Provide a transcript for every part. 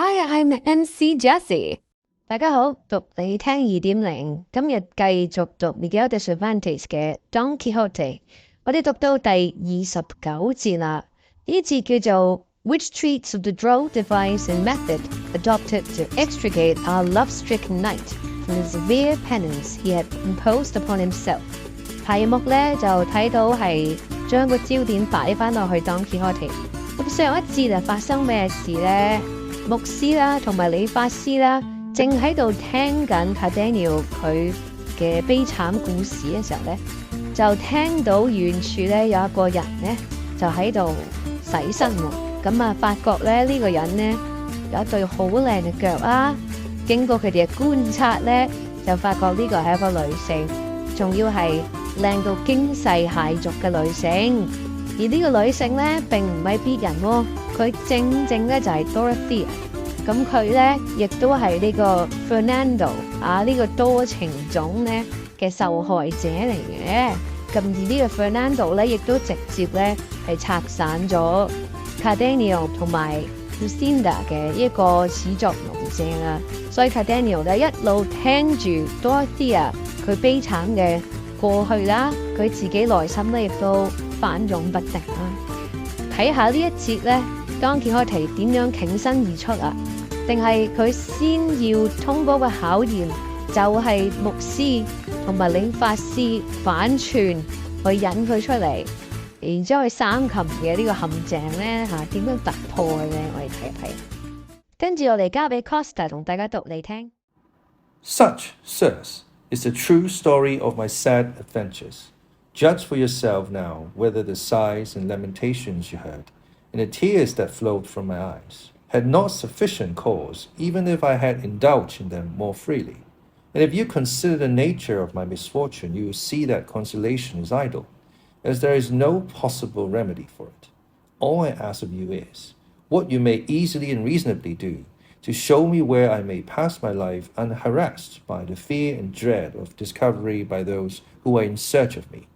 Hi, I'm MC Jessie. 大家好，讀你聽2.0，今日繼續讀 Miguel de Cervantes 嘅 Don Quixote， 我哋讀到第29節啦。呢節叫做 Which treats of the droll device and method adopted to extricate our love-stricken knight from the severe penance he had imposed upon himself。題目咧就睇到係將個焦點擺翻落去 Don Quixote。咁上一節啊發生咩事咧？牧師啦同埋理髮師啦正喺度聽緊 Cardenio 佢嘅悲慘故事嘅時候咧，就聽到遠處咧有一個人咧就喺度洗身喎。咁啊發覺咧呢個人咧有一對好靚嘅腳啦。經過佢哋嘅觀察咧，就發覺呢個係一個女性，仲要係靚到驚世駭俗嘅女性。而呢個女性咧並唔係別人喎，佢正正咧就係 Dorethea。咁佢咧亦都係呢個 Fernando 呢個多情種咧嘅受害者嚟嘅。咁而呢個 Fernando 咧亦都直接咧係拆散咗 Cardenio 同埋 Lucinda 嘅一個始作俑者啦。所以 Cardenio 咧一路聽住 Dorothea 佢悲慘嘅過去啦，佢自己內心咧亦都反湧不定啦。睇下呢一節咧Don Quixote點樣挺身而出啊？定係佢先要通過個考驗，就係牧師同埋理髮師反串去引佢出嚟，然之後去三擒嘅呢個陷阱咧點樣突破嘅咧？我哋睇一睇。跟住我哋交俾 Costa 同大家讀嚟聽。Such, sirs, is the true story of my sad adventures. Judge for yourself now whether the sighs and lamentations you heard, and the tears that flowed from my eyes, had not sufficient cause, even if I had indulged in them more freely. And if you consider the nature of my misfortune, you will see that consolation is idle, as there is no possible remedy for it. All I ask of you is, what you may easily and reasonably do, to show me where I may pass my life unharassed by the fear and dread of discovery by those who are in search of me.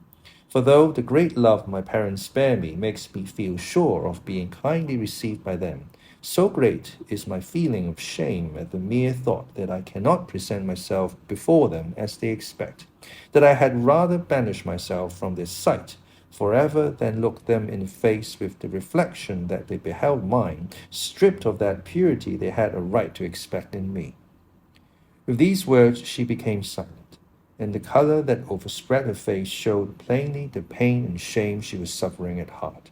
For though the great love my parents spare me makes me feel sure of being kindly received by them, so great is my feeling of shame at the mere thought that I cannot present myself before them as they expect, that I had rather banish myself from their sight forever than look them in the face with the reflection that they beheld mine, stripped of that purity they had a right to expect in me. With these words she became silent, and the colour that overspread her face showed plainly the pain and shame she was suffering at heart.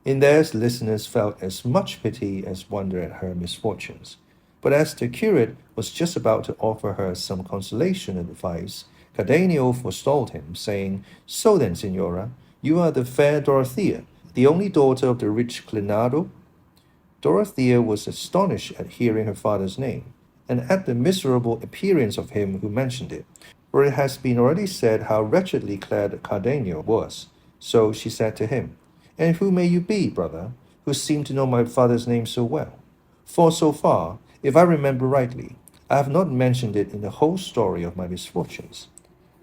In theirs, listeners felt as much pity as wonder at her misfortunes. But as the curate was just about to offer her some consolation and advice, Cardenio forestalled him, saying, So then, Signora, you are the fair Dorothea, the only daughter of the rich Clinado? Dorothea was astonished at hearing her father's name, and at the miserable appearance of him who mentioned it, for it has been already said how wretchedly clad Cardenio was. So she said to him, And who may you be, brother, who seem to know my father's name so well? For so far, if I remember rightly, I have not mentioned it in the whole story of my misfortunes.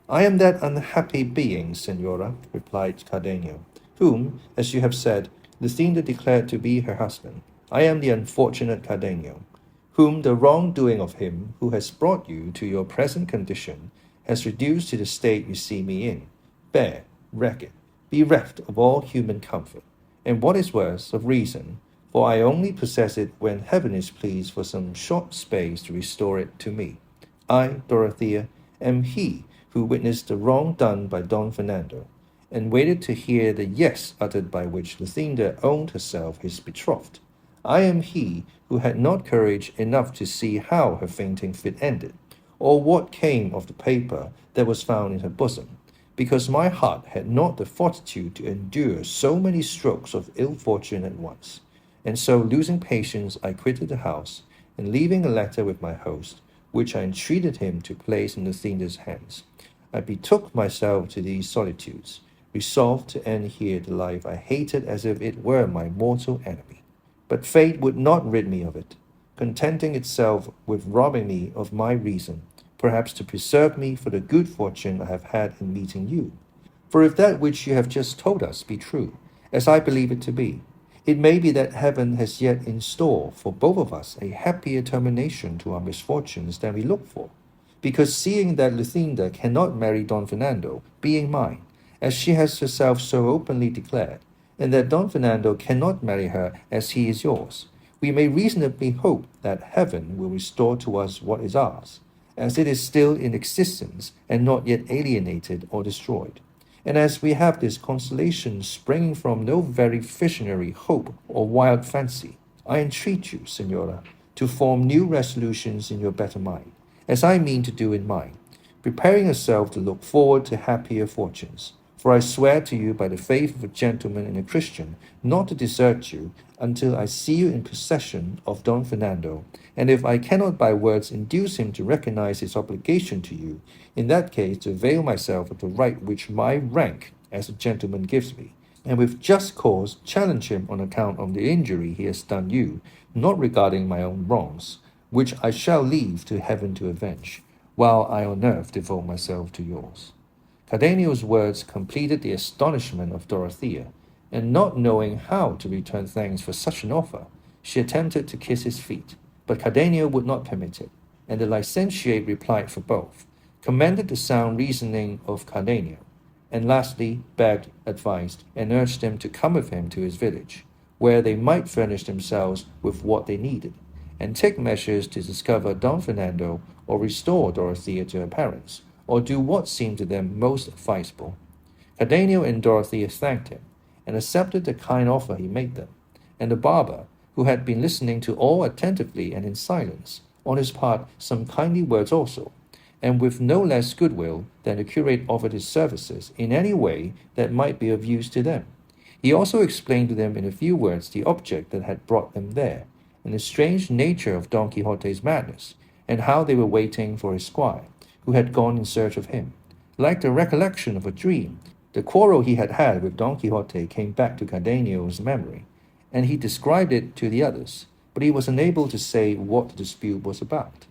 I am that unhappy being, Senora, replied Cardenio, whom, as you have said, Lucinda declared to be her husband. I am the unfortunate Cardenio, whom the wrongdoing of him who has brought you to your present condition has reduced to the state you see me in, bare, ragged, bereft of all human comfort, and what is worse, of reason, for I only possess it when heaven is pleased for some short space to restore it to me. I, Dorothea, am he who witnessed the wrong done by Don Fernando, and waited to hear the yes uttered by which Lucinda owned herself his betrothed. I am he who had not courage enough to see how her fainting fit ended, or what came of the paper that was found in her bosom, because my heart had not the fortitude to endure so many strokes of ill fortune at once. And so, losing patience, I quitted the house, and leaving a letter with my host, which I entreated him to place in Lucinda's hands, I betook myself to these solitudes, resolved to end here the life I hated as if it were my mortal enemy. But fate would not rid me of it, contenting itself with robbing me of my reason, perhaps to preserve me for the good fortune I have had in meeting you. For if that which you have just told us be true, as I believe it to be, It may be that heaven has yet in store for both of us a happier termination to our misfortunes than we look for, because seeing that Lucinda cannot marry Don Fernando, being mine, as she has herself so openly declared, and that Don Fernando cannot marry her as he is yours, we may reasonably hope that heaven will restore to us what is ours, as it is still in existence and not yet alienated or destroyed. And as we have this consolation springing from no very visionary hope or wild fancy, I entreat you, Senora, to form new resolutions in your better mind, as I mean to do in mine, preparing yourself to look forward to happier fortunes. For I swear to you by the faith of a gentleman and a Christian not to desert you until I see you in possession of Don Fernando, and if I cannot by words induce him to recognize his obligation to you, in that case to avail myself of the right which my rank as a gentleman gives me, and with just cause challenge him on account of the injury he has done you, not regarding my own wrongs, which I shall leave to heaven to avenge, while I on earth devote myself to yours. Cardenio's words completed the astonishment of Dorothea, and not knowing how to return thanks for such an offer, she attempted to kiss his feet, but Cardenio would not permit it, and the licentiate replied for both, commended the sound reasoning of Cardenio, and lastly begged, advised, and urged them to come with him to his village, where they might furnish themselves with what they needed, and take measures to discover Don Fernando or restore Dorothea to her parents, or do what seemed to them most advisable. Cardenio and Dorothea thanked him, and accepted the kind offer he made them, and the barber, who had been listening to all attentively and in silence, on his part some kindly words also, and with no less goodwill than the curate offered his services in any way that might be of use to them. He also explained to them in a few words the object that had brought them there, and the strange nature of Don Quixote's madness, and how they were waiting for his squire, who had gone in search of him. Like the recollection of a dream, the quarrel he had had with Don Quixote came back to Cardenio's memory, and he described it to the others, but he was unable to say what the dispute was about.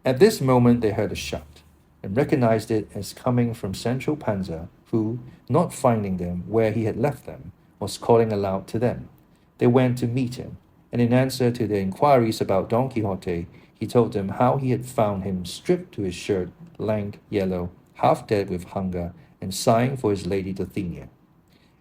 At this moment they heard a shout, and recognized it as coming from Sancho Panza, who, not finding them where he had left them, was calling aloud to them. They went to meet him, and in answer to their inquiries about Don Quixote, he told them how he had found him stripped to his shirt, lank, yellow, half dead with hunger, and sighing for his lady Dorothea.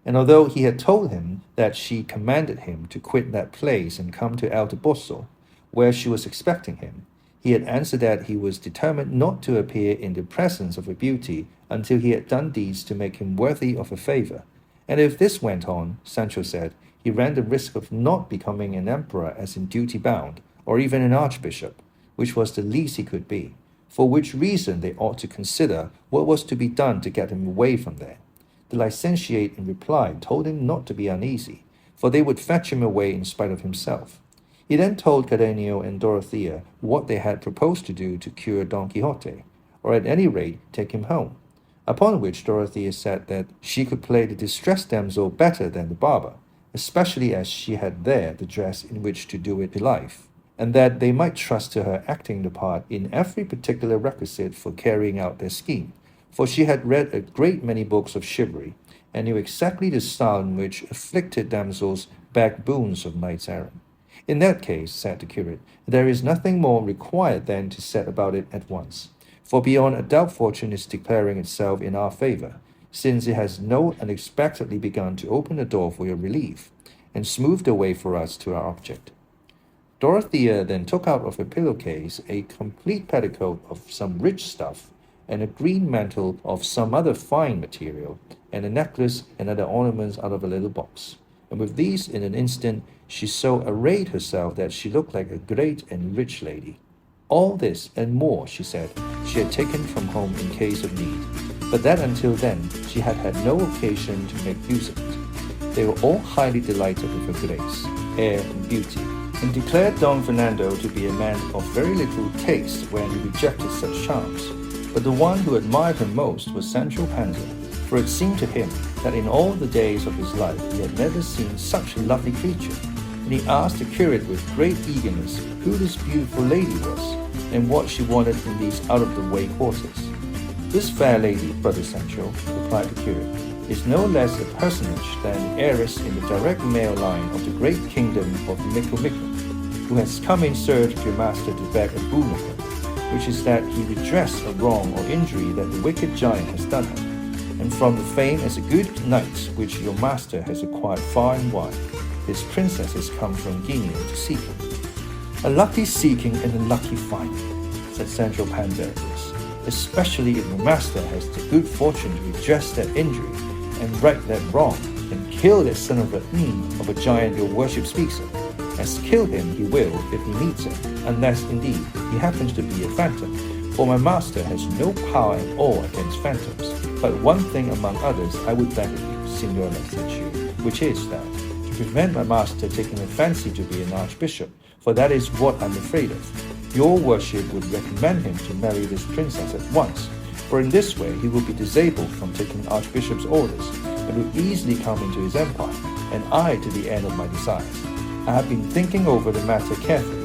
And although he had told him that she commanded him to quit that place and come to El Toboso, where she was expecting him, he had answered that he was determined not to appear in the presence of a beauty until he had done deeds to make him worthy of a favor. And if this went on, Sancho said, he ran the risk of not becoming an emperor as in duty bound, or even an archbishop, which was the least he could be, for which reason they ought to consider what was to be done to get him away from there. The licentiate in reply told him not to be uneasy, for they would fetch him away in spite of himself. He then told Cardenio and Dorothea what they had proposed to do to cure Don Quixote, or at any rate take him home, upon which Dorothea said that she could play the distressed damsel better than the barber, especially as she had there the dress in which to do it to life, and that they might trust to her acting the part in every particular requisite for carrying out their scheme, for she had read a great many books of chivalry, and knew exactly the style in which afflicted damsels beg boons of knights errant. In that case, said the curate, there is nothing more required than to set about it at once, for beyond a doubt fortune is declaring itself in our favor, since it has no unexpectedly begun to open the door for your relief, and smooth the way for us to our object. Dorothea then took out of her pillowcase a complete petticoat of some rich stuff, and a green mantle of some other fine material, and a necklace and other ornaments out of a little box. And with these, in an instant, she so arrayed herself that she looked like a great and rich lady. All this and more, she said, she had taken from home in case of need, but that until then she had had no occasion to make use of it. They were all highly delighted with her grace, air, and beauty, and declared Don Fernando to be a man of very little taste when he rejected such charms. But the one who admired her most was Sancho Panza, for it seemed to him that in all the days of his life he had never seen such a lovely creature, and he asked the curate with great eagerness who this beautiful lady was, and what she wanted in these out-of-the-way quarters. This fair lady, brother Sancho, replied the curate, is no less a personage than the heiress in the direct male line of the great kingdom of Micomicon, who has come in search of your master to beg a boon of him, which is that he redress a wrong or injury that the wicked giant has done her. And from the fame as a good knight which your master has acquired far and wide, this princess has come from Guinea to seek him. A lucky seeking and a lucky finding, said Sancho Panza, especially if your master has the good fortune to redress that injury and right that wrong, and kill that son of a giant your worship speaks of, as kill him he will if he meets him, unless indeed he happens to be a phantom. For my master has no power at all against phantoms. But one thing among others I would beg of you, Signor Sancho, which is that, to prevent my master taking a fancy to be an archbishop, for that is what I'm afraid of, your worship would recommend him to marry this princess at once, for in this way he will be disabled from taking archbishop's orders, and will easily come into his empire, and I to the end of my desires. I have been thinking over the matter carefully,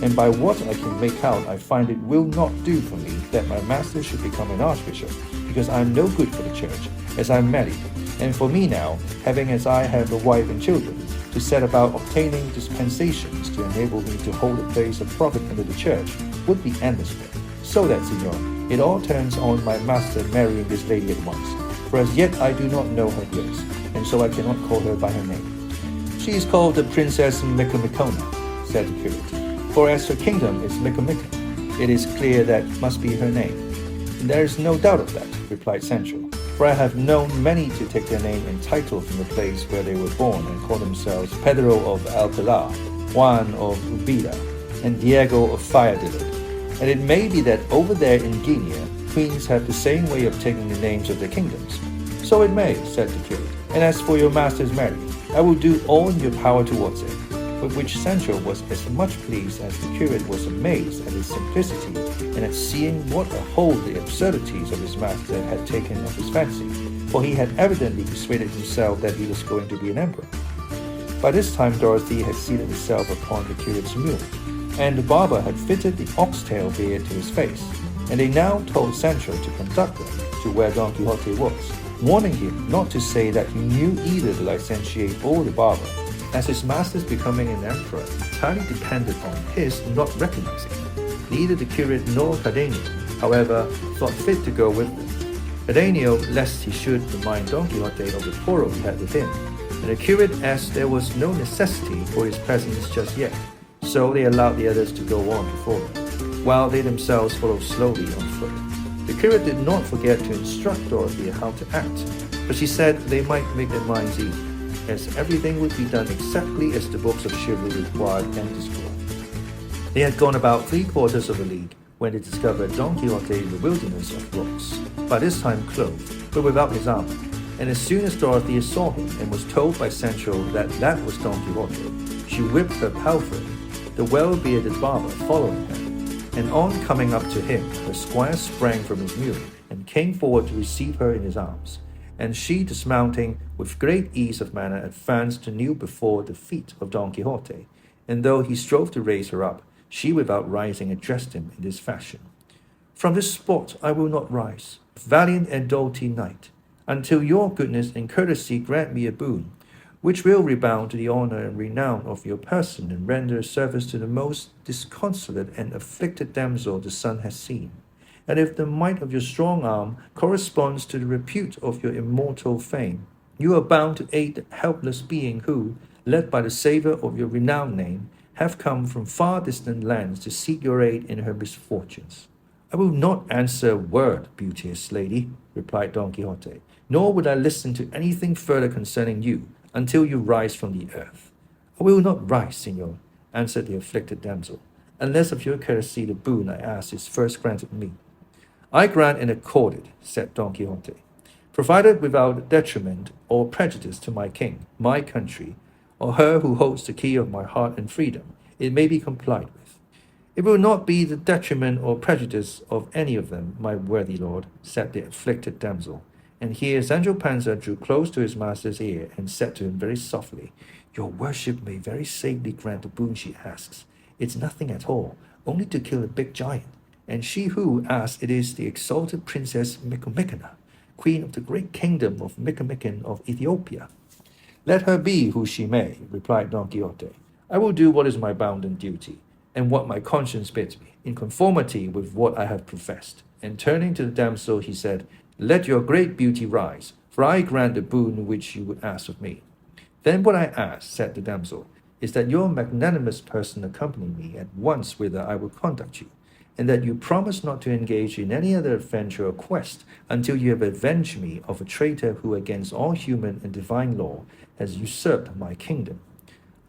and by what I can make out I find it will not do for me that my master should become an archbishop, because I am no good for the church, as I am married, and for me now, having as I have a wife and children, to set about obtaining dispensations to enable me to hold a place of profit under the church would be endless work. So that, Signor, it all turns on my master marrying this lady at once, for as yet I do not know her grace, and so I cannot call her by her name. She is called the Princess Micomicona, said the curate, for as her kingdom is Micomicon, it is clear that must be her name. There is no doubt of that, replied Sancho, for I have known many to take their name and title from the place where they were born and call themselves Pedro of Alcalá, Juan of Ubeda, and Diego of Valladolid. And it may be that over there in Guinea, queens have the same way of taking the names of their kingdoms. So it may, said the curate, and as for your master's marriage, I will do all in your power towards it. With which Sancho was as much pleased as the curate was amazed at his simplicity and at seeing what a hold the absurdities of his master had taken of his fancy, for he had evidently persuaded himself that he was going to be an emperor. By this time Dorothea had seated herself upon the curate's mule, and the barber had fitted the oxtail beard to his face, and they now told Sancho to conduct them to where Don Quixote was, warning him not to say that he knew either the licentiate or the barber, as his master's becoming an emperor entirely depended on his not recognizing him. Neither the curate nor Cardenio, however, thought fit to go with them. Cardenio, lest he should remind Don Quixote of the quarrel he had with him, and the curate as there was no necessity for his presence just yet, so they allowed the others to go on before them, while they themselves followed slowly on foot. The curate did not forget to instruct Dorothea how to act, but she said they might make their minds easy, as everything would be done exactly as the books of chivalry required and described. They had gone about 3/4 of a league when they discovered Don Quixote in the wilderness of rocks, by this time clothed, but without his armor, and as soon as Dorothea saw him and was told by Sancho that that was Don Quixote, she whipped her palfrey, the well-bearded barber following her, and on coming up to him, her squire sprang from his mule and came forward to receive her in his arms. And she, dismounting, with great ease of manner advanced to kneel before the feet of Don Quixote, and though he strove to raise her up, she without rising addressed him in this fashion. From this spot I will not rise, valiant and doughty knight, until your goodness and courtesy grant me a boon, which will rebound to the honour and renown of your person and render service to the most disconsolate and afflicted damsel the sun has seen. And if the might of your strong arm corresponds to the repute of your immortal fame, you are bound to aid the helpless being who, led by the savour of your renowned name, have come from far distant lands to seek your aid in her misfortunes. I will not answer a word, beauteous lady, replied Don Quixote, nor will I listen to anything further concerning you until you rise from the earth. I will not rise, Signor, answered the afflicted damsel, unless of your courtesy the boon I ask is first granted me. I grant and accord it, said Don Quixote, provided without detriment or prejudice to my king, my country, or her who holds the key of my heart and freedom, it may be complied with. It will not be the detriment or prejudice of any of them, my worthy lord, said the afflicted damsel. And here Sancho Panza drew close to his master's ear and said to him very softly, Your worship may very safely grant the boon she asks. It's nothing at all, only to kill a big giant. And she who asks it is the exalted Princess Micomicona, queen of the great kingdom of Micomicon of Ethiopia. Let her be who she may, replied Don Quixote. I will do what is my bounden duty, and what my conscience bids me, in conformity with what I have professed. And turning to the damsel, he said, Let your great beauty rise, for I grant the boon which you would ask of me. Then what I ask, said the damsel, is that your magnanimous person accompany me at once whither I will conduct you, and that you promise not to engage in any other adventure or quest until you have avenged me of a traitor who against all human and divine law has usurped my kingdom.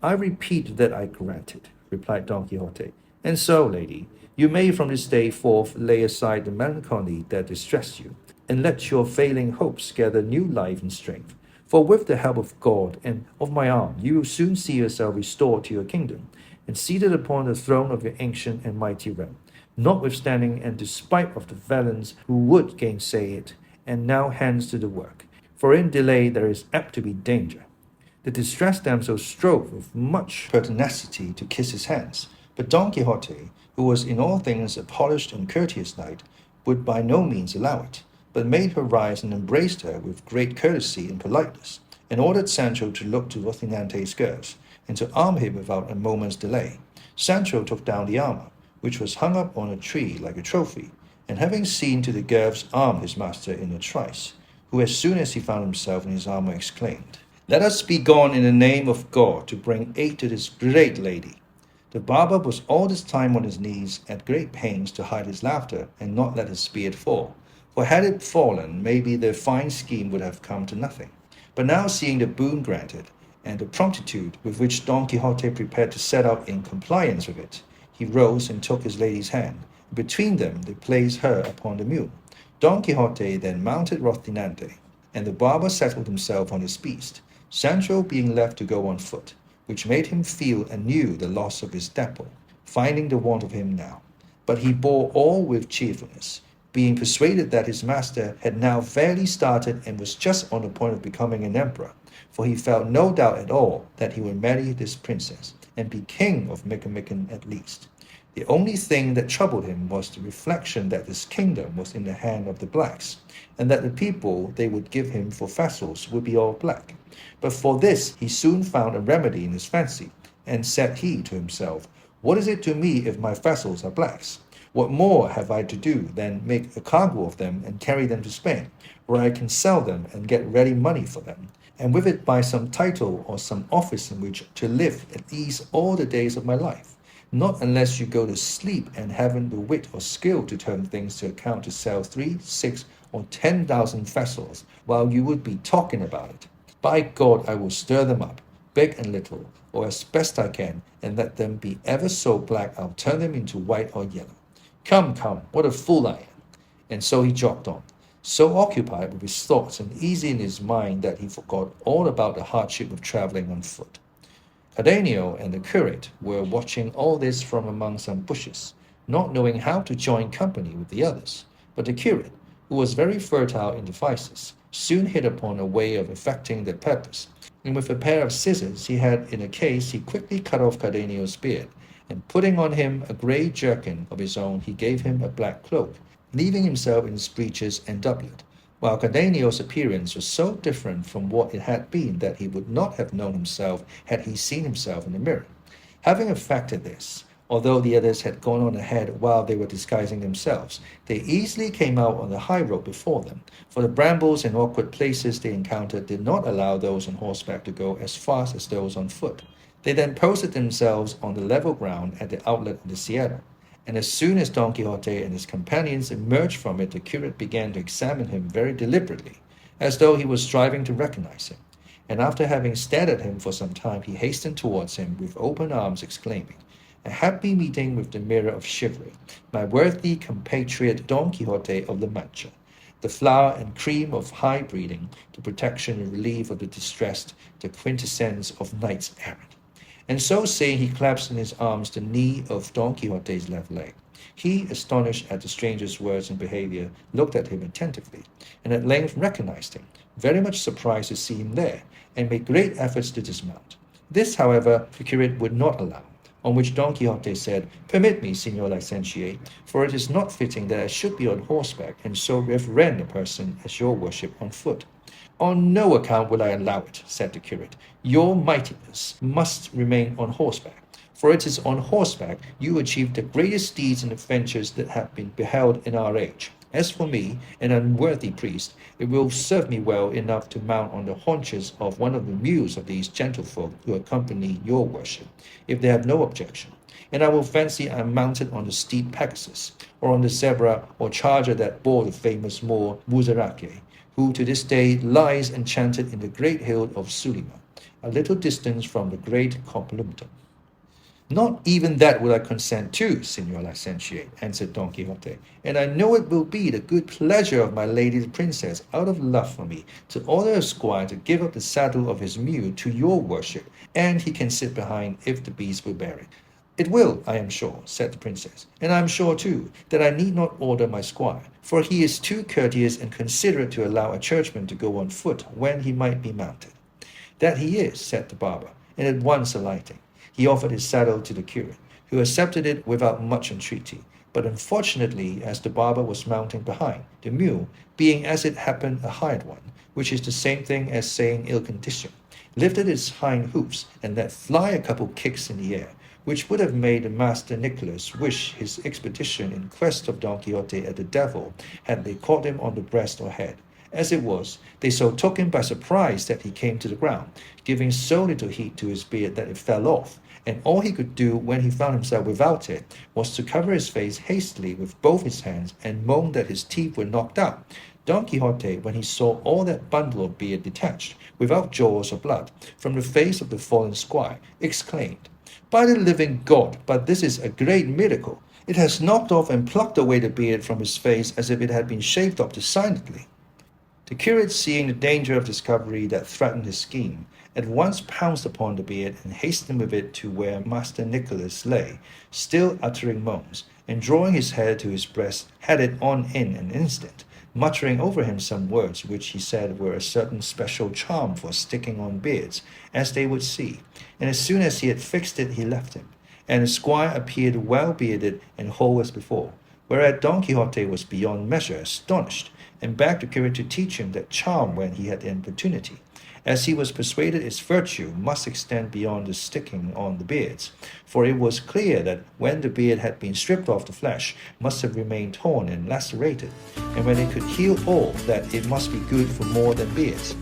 I repeat that I grant it, replied Don Quixote. And so, lady, you may from this day forth lay aside the melancholy that distressed you, and let your failing hopes gather new life and strength. For with the help of God and of my arm, you will soon see yourself restored to your kingdom, and seated upon the throne of your ancient and mighty realm, notwithstanding and despite of the villains who would gainsay it, and now hands to the work. For in delay there is apt to be danger. The distressed damsel strove with much pertinacity to kiss his hands, but Don Quixote, who was in all things a polished and courteous knight, would by no means allow it, but made her rise and embraced her with great courtesy and politeness, and ordered Sancho to look to Rocinante's girths, and to arm him without a moment's delay. Sancho took down the armor, which was hung up on a tree like a trophy, and having seen to the girths, armed his master in a trice, who as soon as he found himself in his armor exclaimed, Let us be gone in the name of God to bring aid to this great lady. The barber was all this time on his knees at great pains to hide his laughter and not let his beard fall, for had it fallen, maybe their fine scheme would have come to nothing. But now seeing the boon granted, and the promptitude with which Don Quixote prepared to set out in compliance with it, he rose and took his lady's hand. Between them they placed her upon the mule. Don Quixote then mounted Rocinante, and the barber settled himself on his beast, Sancho being left to go on foot, which made him feel anew the loss of his dapple, finding the want of him now. But he bore all with cheerfulness, being persuaded that his master had now fairly started and was just on the point of becoming an emperor, for he felt no doubt at all that he would marry this princess, and be king of Micomicon at least. The only thing that troubled him was the reflection that his kingdom was in the hand of the blacks, and that the people they would give him for vassals would be all black. But for this he soon found a remedy in his fancy, and said he to himself, What is it to me if my vassals are blacks? What more have I to do than make a cargo of them and carry them to Spain, where I can sell them and get ready money for them, and with it buy some title or some office in which to live at ease all the days of my life? Not unless you go to sleep and haven't the wit or skill to turn things to account to sell 3, 6, or 10,000 vessels, while you would be talking about it. By God, I will stir them up, big and little, or as best I can, and let them be ever so black, I'll turn them into white or yellow. Come, come, what a fool I am. And so he jogged on, so occupied with his thoughts and easy in his mind that he forgot all about the hardship of traveling on foot. Cardenio and the curate were watching all this from among some bushes, not knowing how to join company with the others. But the curate, who was very fertile in devices, soon hit upon a way of effecting their purpose, and with a pair of scissors he had in a case, he quickly cut off Cardenio's beard, and putting on him a grey jerkin of his own, he gave him a black cloak, leaving himself in his breeches and doublet, while Cardenio's appearance was so different from what it had been that he would not have known himself had he seen himself in the mirror. Having effected this, although the others had gone on ahead while they were disguising themselves, they easily came out on the high road before them, for the brambles and awkward places they encountered did not allow those on horseback to go as fast as those on foot. They then posted themselves on the level ground at the outlet of the Sierra, and as soon as Don Quixote and his companions emerged from it, the curate began to examine him very deliberately, as though he was striving to recognize him. And after having stared at him for some time, he hastened towards him with open arms, exclaiming, A happy meeting with the mirror of chivalry, my worthy compatriot Don Quixote of La Mancha, the flower and cream of high breeding, the protection and relief of the distressed, the quintessence of knights errant. And so saying, he clasped in his arms the knee of Don Quixote's left leg. He, astonished at the stranger's words and behavior, looked at him attentively, and at length recognized him, very much surprised to see him there, and made great efforts to dismount. This, however, the curate would not allow. On which Don Quixote said, "Permit me, Signor Licentiate, for it is not fitting that I should be on horseback and so reverend a person as your worship on foot." "On no account will I allow it," said the curate. "Your mightiness must remain on horseback, for it is on horseback you achieve the greatest deeds and adventures that have been beheld in our age. As for me, an unworthy priest, it will serve me well enough to mount on the haunches of one of the mules of these gentlefolk who accompany your worship, if they have no objection. And I will fancy I am mounted on the steed Pegasus, or on the zebra or charger that bore the famous Moor Muzarake, who to this day lies enchanted in the great hill of Sulima, a little distance from the great Complutum." "Not even that will I consent to, Signor Licentiate," answered Don Quixote, "and I know it will be the good pleasure of my lady the princess, out of love for me, to order a squire to give up the saddle of his mule to your worship, and he can sit behind if the beast will bear it." "It will, I am sure," said the princess, "and I am sure, too, that I need not order my squire, for he is too courteous and considerate to allow a churchman to go on foot when he might be mounted." "That he is," said the barber, and at once alighting, he offered his saddle to the curate, who accepted it without much entreaty. But unfortunately, as the barber was mounting behind, the mule, being as it happened a hired one, which is the same thing as saying ill condition, lifted its hind hoofs and let fly a couple kicks in the air, which would have made the Master Nicholas wish his expedition in quest of Don Quixote at the devil had they caught him on the breast or head. As it was, they so took him by surprise that he came to the ground, giving so little heed to his beard that it fell off, and all he could do when he found himself without it was to cover his face hastily with both his hands and moan that his teeth were knocked out. Don Quixote, when he saw all that bundle of beard detached, without jaws or blood, from the face of the fallen squire, exclaimed, "By the living God, but this is a great miracle! It has knocked off and plucked away the beard from his face as if it had been shaved off designedly." The curate, seeing the danger of discovery that threatened his scheme, at once pounced upon the beard and hastened with it to where Master Nicholas lay, still uttering moans, and drawing his head to his breast, had it on in an instant, muttering over him some words which he said were a certain special charm for sticking on beards, as they would see, and as soon as he had fixed it he left him, and the squire appeared well bearded and whole as before, whereat Don Quixote was beyond measure astonished, and begged the curate to teach him that charm when he had the opportunity, as he was persuaded its virtue must extend beyond the sticking on the beards, for it was clear that when the beard had been stripped off the flesh must have remained torn and lacerated, and when it could heal all that it must be good for more than beards.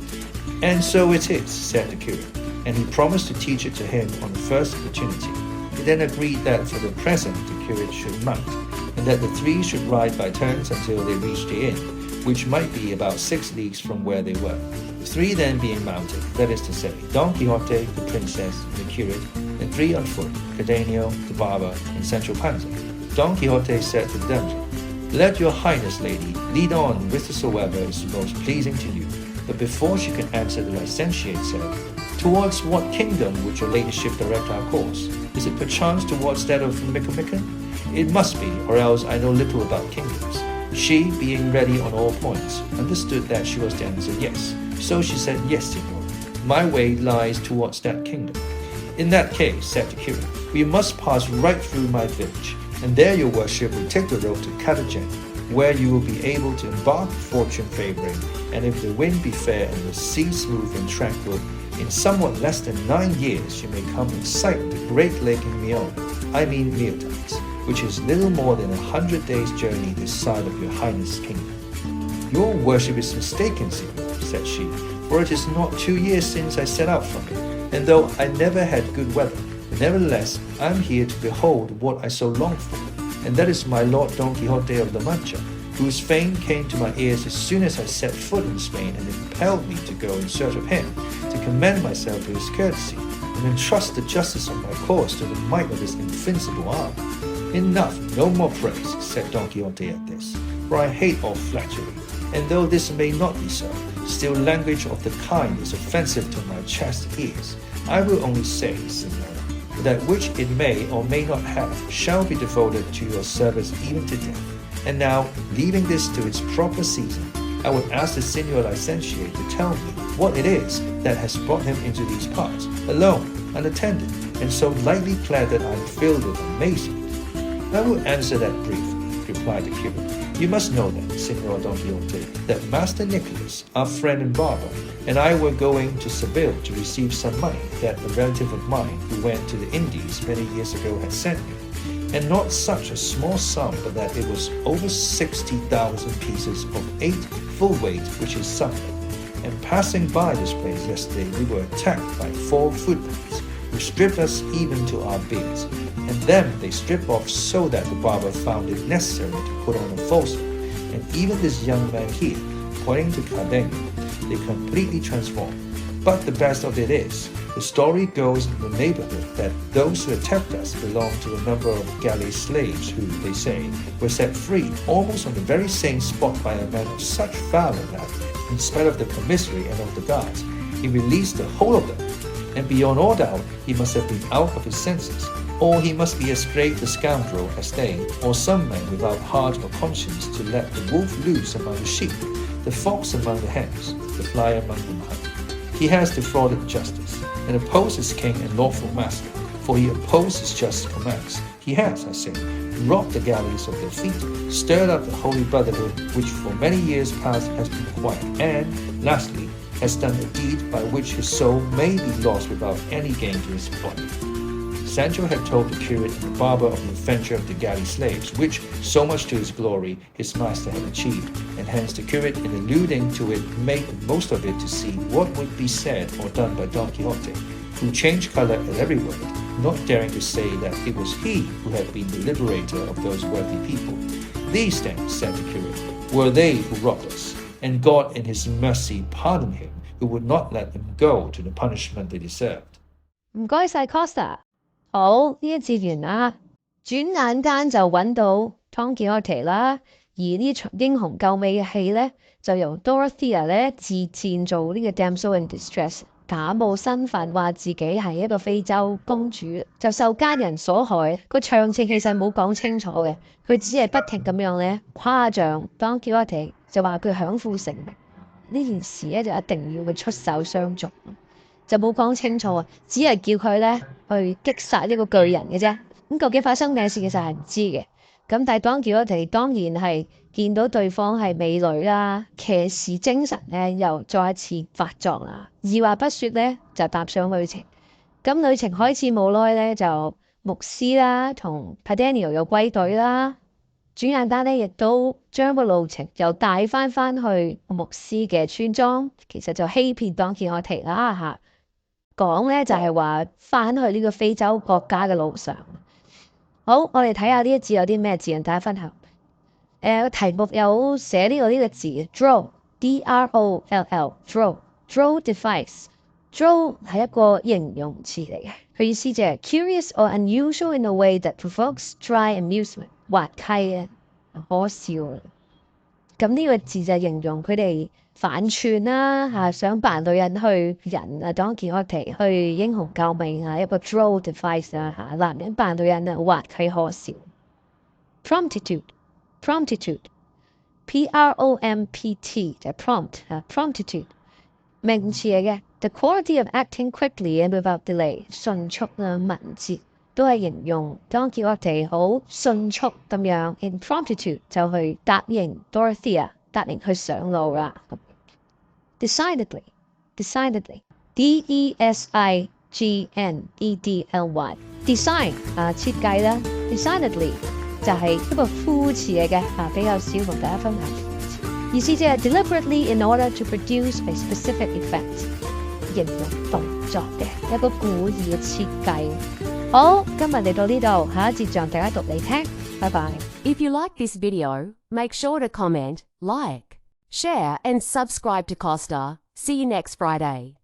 "And so it is," said the curate, and he promised to teach it to him on the first opportunity. He then agreed that for the present the curate should mount, and that the three should ride by turns until they reached the inn, which might be about 6 leagues from where they were. The three then being mounted, that is to say, Don Quixote, the princess, and the curate, and 3 on foot, Cardenio, the barber, and Sancho Panza. Don Quixote said to the damsel, "Let your highness, lady, lead on whithersoever is most pleasing to you." But before she could answer, the licentiate said, "Towards what kingdom would your ladyship direct our course? Is it perchance towards that of Micomicon? It must be, or else I know little about kingdoms." She, being ready on all points, understood that she was to answer yes. So she said, "Yes, Signor, my way lies towards that kingdom." "In that case," said the curate, "we must pass right through my village, and there your worship will take the road to Cartagena, where you will be able to embark, fortune favoring, and if the wind be fair and the sea smooth and tranquil, in somewhat less than 9 years you may come in sight of the great lake in Meotides, which is little more than 100 days' journey this side of your highness' kingdom." "Your worship is mistaken, Signor," said she, "for it is not 2 years since I set out from it, and though I never had good weather, nevertheless I am here to behold what I so longed for, and that is my Lord Don Quixote of La Mancha, whose fame came to my ears as soon as I set foot in Spain and impelled me to go in search of him, to commend myself to his courtesy, and entrust the justice of my cause to the might of his invincible arm." "Enough, no more praise," said Don Quixote at this, "for I hate all flattery, and though this may not be so, still language of the kind is offensive to my chaste ears. I will only say, Signora, that which it may or may not have shall be devoted to your service even to death. And now, leaving this to its proper season, I would ask the Signor Licentiate to tell me what it is that has brought him into these parts, alone, unattended, and so lightly clad that I'm filled with amazement. I will answer that briefly, replied the curate. You must know then, Signor Don Quixote, that Master Nicholas, our friend and barber, and I were going to Seville to receive some money that a relative of mine who went to the Indies many years ago had sent me. And not such a small sum, but that it was over 60,000 pieces of 8 full weight, which is something. And passing by this place yesterday, we were attacked by 4 footpads, who stripped us even to our beards. And then they stripped off so that the barber found it necessary to put on a false one. And even this young man here, pointing to Cardenio, they completely transformed. But the best of it is, the story goes in the neighborhood that those who attacked us belonged to a number of galley slaves who, they say, were set free almost on the very same spot by a man of such valor that, in spite of the commissary and of the guards, he released the whole of them. And beyond all doubt, he must have been out of his senses, or he must be as great a scoundrel as they, or some man without heart or conscience to let the wolf loose among the sheep, the fox among the hens, the fly among the mud. He has defrauded justice, and opposed his king and lawful master, for he opposed his just commands. He has, I say, robbed the galleys of their feet, stirred up the holy brotherhood, which for many years past has been quiet, and, lastly, has done a deed by which his soul may be lost without any gain to his body. Sancho had told the curate and the barber of the adventure of the galley slaves, which, so much to his glory, his master had achieved, and hence the curate, in alluding to it, made the most of it to see what would be said or done by Don Quixote, who changed colour at every word, not daring to say that it was he who had been the liberator of those worthy people. These then, said the curate, were they who robbed us, and God in his mercy pardoned him, who would not let them go to the punishment they deserved. 唔該晒 Costa。好，呢一節完啦，轉眼間就揾到 Don Quixote 啦，而呢場英雄救美嘅戲呢，就由 Dorothea 呢自薦做呢個 damsel in distress， 假冒身份話自己係一個非洲公主，就受奸人所害。個詳情其實冇講清楚嘅，佢只係不停咁樣呢誇獎 Don Quixote， 就話佢享負盛名，呢件事呢，就一定要佢出手相助。就冇講清楚啊，只係叫佢咧去擊殺呢個巨人嘅啫。咁究竟發生咩事其實係唔知嘅。咁但係Don Quixote當然係見到對方係美女啦，騎士精神咧又再一次發作啦。二話不說咧就踏上旅程。咁旅程開始冇耐咧就牧師啦同 Cardenio 又歸隊啦。轉眼間咧亦都將個路程又帶翻去牧師嘅村莊，其實就欺騙Don Quixote啦嚇。講咧就係話翻去呢個非洲國家嘅路上。好，我哋睇下呢一節有啲咩字，同大家分享。題目有寫呢個字 Droll D-R-O-L-L Droll device。Droll 係一個形容詞嚟嘅，佢意思就係 curious or unusual in a way that provokes dry amusement， 滑稽嘅，可笑嘅。咁呢個字就形容佢哋反串啦嚇，想扮女人去引Don Quixote去英雄救美啊，一個 Droll device 啦嚇，男人扮女人啊，滑稽可笑。Promptitude P-R-O-M-P-T 就係 prompt 啊 ，Promptitude 名詞嚟嘅 ，the quality of acting quickly and without delay， 迅速啊，敏捷都係形容Don Quixote好迅速咁樣 ，in promptitude 就去答應 Dorothea， 答應去上路啦。Decidedly D-E-S-I-G-N-E-D-L-Y design 設計啦 ，decidedly 就係一個副詞嚟嘅比較少同大家分享。意思即係 deliberately in order to produce a specific effect， 形容動作嘅一個故意嘅設計。好，今日嚟到呢度，下一節讓大家讀嚟聽，拜拜。If you like this video, make sure to comment, like, share and subscribe to Costa. See you next Friday.